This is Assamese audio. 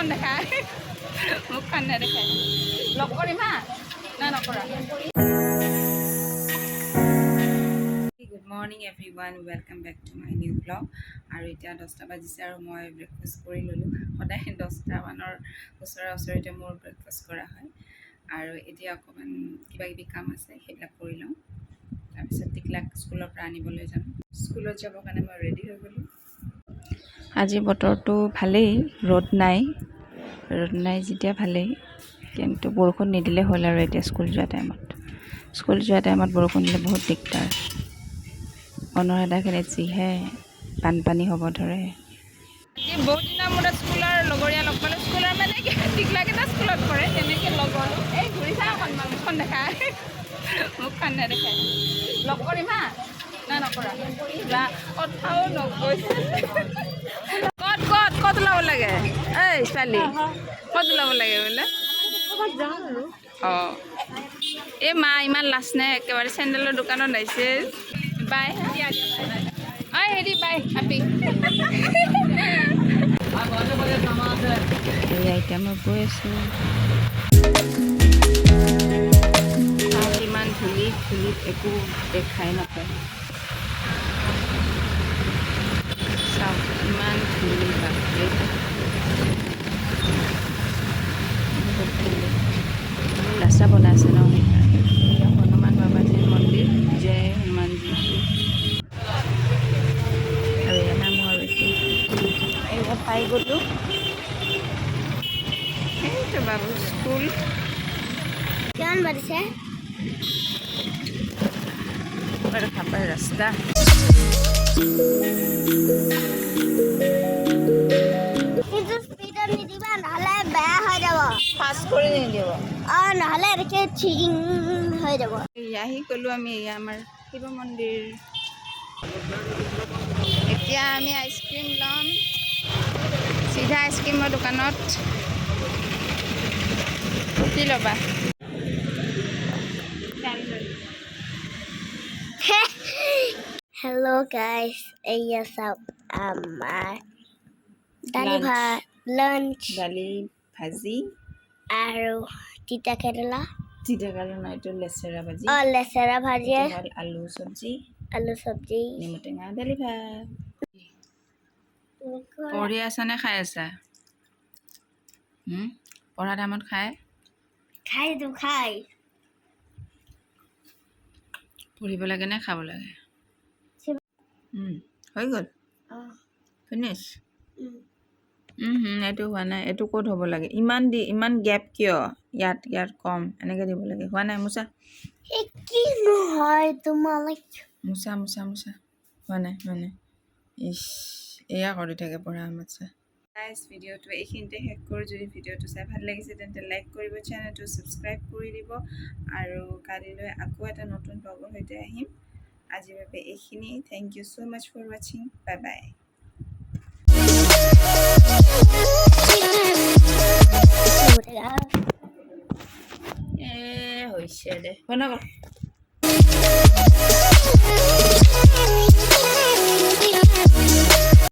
মুখখন দেখাই মুখখন নেদেখাই লগ কৰিম হা না নকৰা good morning everyone welcome back to my new blog আৰু এতিয়া 10টা বাজিছে আৰু মই ব্ৰেকফাষ্ট কৰি ল'লোঁ সদায় 10টা মানৰ ওচৰতে মোৰ ব্ৰেকফাষ্ট কৰা হয় আৰু এতিয়া অকণমান কিবা কিবি কাম আছে সেইবিলাক কৰি লওঁ তাৰপিছত টিকলাক স্কুলৰ পৰা আনিবলৈ যাম স্কুলত যাবৰ কাৰণে মই ৰেডি হৈ গ'লোঁ আজি বতৰটো ভালেই ৰ'দ নাই যেতিয়া ভালেই কিন্তু বৰষুণ নিদিলে হ'ল আৰু এতিয়া স্কুল যোৱা টাইমত বৰষুণ দিলে বহুত দিগদাৰ অনুৰাধাখিনিত যিহে বানপানী হ'ব ধৰে বহুত দিনৰ মূৰত স্কুলৰ লগৰীয়া লগ পালোঁ স্কুলৰ মানে কি টিকলাকেইটা স্কুলত পঢ়ে তেনেকৈ লগ হ'লোঁ এই ঘূৰিছা অকণমান মুখখন দেখাই মুখখন নেদেখাই লগ কৰিম হা না নকৰা যা কথাও নকৈছে ক'ত ওলাব লাগে এই ছোৱালী ক'ত ওলাব লাগে বোলে অঁ এই মা ইমান লাজ নাই একেবাৰে চেণ্ডেলৰ দোকানত আহিছে বাই ঐ হেৰি বাই হাপি এতিয়া মই গৈ আছোঁ ইমান ধূলিত একো দেখাই নাপায় চাওক ইমান ধূলি বাপৰে বহুত ধূলি ৰাস্তা বনাইছে ন সেইকাৰণে হনুমান বাবাজীৰ মন্দিৰ জয় হনুমানজী আৰু এয়া নাম আৰু এইবাৰ পাই গ'লোঁ সেইটো বাবু স্কুল কিমান বাজিছে খাবাৰ ৰাস্তা কিন্তু স্পিডত নিদিবা নহ'লে বেয়া হৈ যাব ফাষ্ট কৰি নিদিব নহ'লে এনেকৈ চিং হৈ যাব আহি গ'লোঁ আমি এয়া আমাৰ শিৱ মন্দিৰ এতিয়া আমি আইচক্ৰীম ল'ম চিধা আইচক্ৰীমৰ দোকানত কি ল'বা Hello guys, eya sab amar dali bhat lunch দালি ভাজি aru tita kerala না এইটো লেচেৰা ভাজি lesera bhaji আলু চব্জি alu sabji নেমু টেঙা দালি ভাত পঢ়ি আছা নে খাই আছা পঢ়া টাইমত khai tu khai পঢ়িব লাগে নে খাব লাগে হৈ গ'ল ফিনিছ এইটো হোৱা নাই এইটো ক'ত হ'ব লাগে ইমান গেপ কিয় ইয়াত কম এনেকৈ দিব লাগে হোৱা নাই মোচা কি নহয় তোমালোক মোচা হোৱা নাই ইছ এয়া কৰি থাকে পঢ়া মাছা গাইজ ভিডিঅ'টো এইখিনিতে শেষ কৰোঁ যদি ভিডিঅ'টো চাই ভাল লাগিছে তেন্তে লাইক কৰিব চেনেলটো ছাবস্ক্ৰাইব কৰি দিব আৰু কালিলৈ আকৌ এটা নতুন ব্লগৰ সৈতে আহিম আজিৰ বাবে এইখিনি thank you so' much for ৱাচিং বাই বাই হৈছে দে বনাব